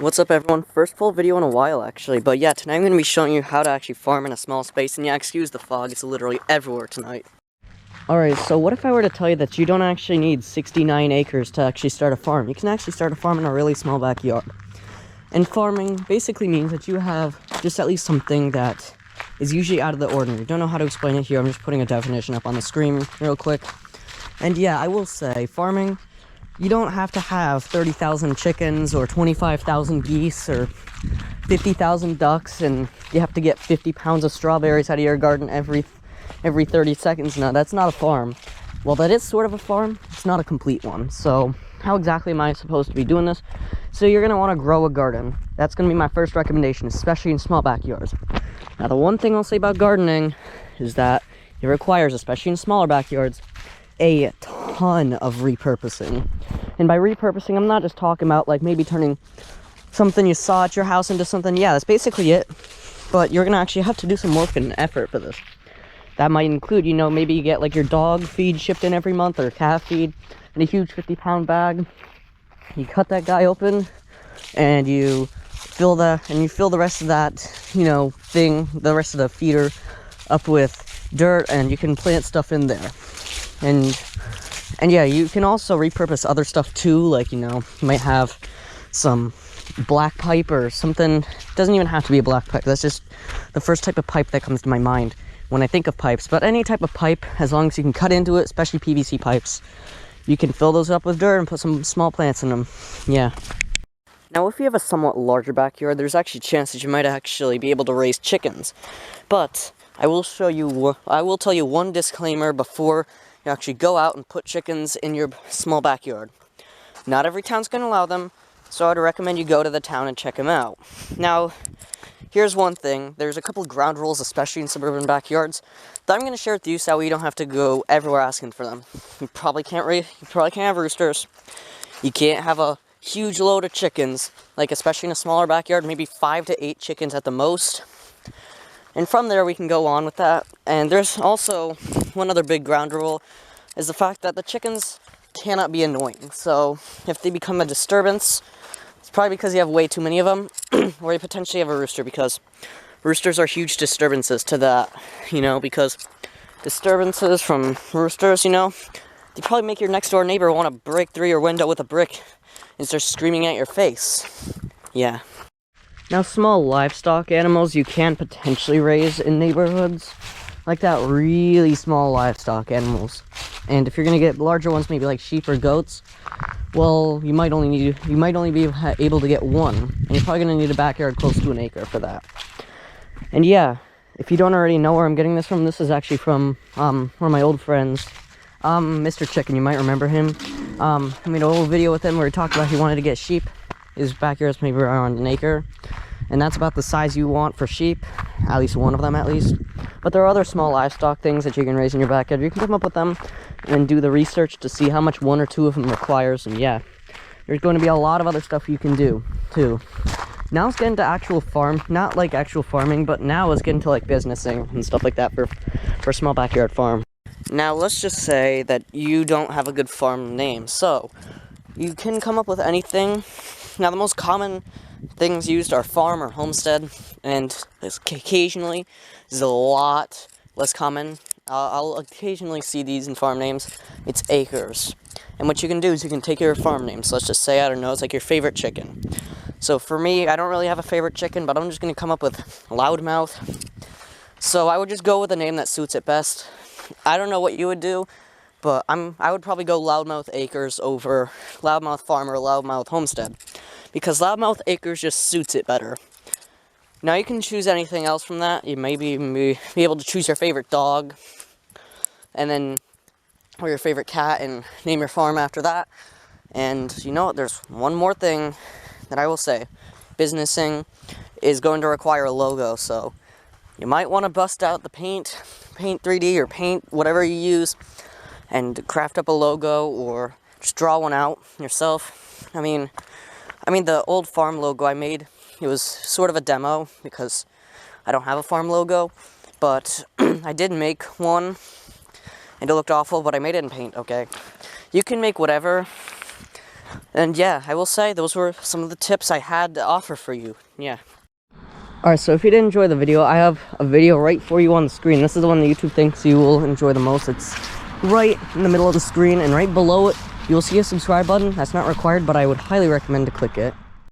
What's up everyone? First full video in a while actually, but yeah, tonight I'm going to be showing you how to actually farm in a small space, and yeah, excuse the fog, it's literally everywhere tonight. Alright, so what if I were to tell you that you don't actually need 69 acres to actually start a farm? You can actually start a farm in a really small backyard. And farming basically means that you have just at least something that is usually out of the ordinary. Don't know how to explain it here, I'm just putting a definition up on the screen real quick. And yeah, I will say, farming, you don't have to have 30,000 chickens or 25,000 geese or 50,000 ducks, and you have to get 50 pounds of strawberries out of your garden every 30 seconds. No, that's not a farm. Well, that is sort of a farm. It's not a complete one. So how exactly am I supposed to be doing this? So you're going to want to grow a garden. That's going to be my first recommendation, especially in small backyards. Now, the one thing I'll say about gardening is that it requires, especially in smaller backyards, a ton of repurposing. And by repurposing, I'm not just talking about like maybe turning something you saw at your house into something. Yeah, that's basically it. But you're gonna actually have to do some work and effort for this. That might include, you know, maybe you get like your dog feed shipped in every month or cat feed in a huge 50-pound bag. You cut that guy open and you fill the rest of that, you know, the rest of the feeder up with dirt, and you can plant stuff in there. And yeah, you can also repurpose other stuff too, like, you know, you might have some black pipe or something. It doesn't even have to be a black pipe. That's just the first type of pipe that comes to my mind when I think of pipes. But any type of pipe, as long as you can cut into it, especially PVC pipes, you can fill those up with dirt and put some small plants in them. Yeah. Now, if you have a somewhat larger backyard, there's actually a chance that you might actually be able to raise chickens. But I will tell you one disclaimer before you actually go out and put chickens in your small backyard. Not every town's going to allow them, so I'd recommend you go to the town and check them out. Now, here's one thing. There's a couple of ground rules, especially in suburban backyards, that I'm going to share with you so you don't have to go everywhere asking for them. You probably can't have roosters. You can't have a huge load of chickens, like especially in a smaller backyard, maybe 5 to 8 chickens at the most. And from there, we can go on with that. And there's also one other big ground rule, is the fact that the chickens cannot be annoying. So if they become a disturbance, it's probably because you have way too many of them, or you potentially have a rooster, because roosters are huge disturbances to that, you know, because disturbances from roosters, you know, they probably make your next door neighbor want to break through your window with a brick and start screaming at your face. Yeah. Now, small livestock animals you can potentially raise in neighborhoods, like that, really small livestock animals. And if you're gonna get larger ones, maybe like sheep or goats, well, you might only be able to get one, and you're probably gonna need a backyard close to an acre for that. And yeah, if you don't already know where I'm getting this from, this is actually from one of my old friends, Mr. Chicken. You might remember him. I made a whole video with him where he talked about he wanted to get sheep. His backyard's maybe around an acre, and that's about the size you want for sheep, at least one of them at least. But there are other small livestock things that you can raise in your backyard. You can come up with them and do the research to see how much one or two of them requires, and yeah, there's going to be a lot of other stuff you can do too. Now let's get into actual not like actual farming, but now let's get into like businessing and stuff like that for a small backyard farm. Now let's just say that you don't have a good farm name, so you can come up with anything. Now, the most common things used are farm or homestead, and occasionally, this is a lot less common. I'll occasionally see these in farm names. It's acres. And what you can do is you can take your farm name. So let's just say, I don't know, it's like your favorite chicken. So for me, I don't really have a favorite chicken, but I'm just going to come up with Loudmouth. So I would just go with a name that suits it best. I don't know what you would do, but I would probably go Loudmouth Acres over Loudmouth Farm or Loudmouth Homestead, because Loudmouth Acres just suits it better. Now you can choose anything else from that. You maybe even be able to choose your favorite dog, and then, or your favorite cat, and name your farm after that. And you know what, there's one more thing that I will say. Businessing is going to require a logo, so you might want to bust out the Paint 3D or Paint, whatever you use, and craft up a logo, or just draw one out yourself. I mean, the old farm logo I made, it was sort of a demo, because I don't have a farm logo, but I did make one, and it looked awful, but I made it in Paint, okay? You can make whatever. And yeah, I will say those were some of the tips I had to offer for you. Yeah. Alright, so if you did enjoy the video, I have a video right for you on the screen. This is the one that YouTube thinks you will enjoy the most. It's right in the middle of the screen, and right below it, you'll see a subscribe button. That's not required, but I would highly recommend to click it.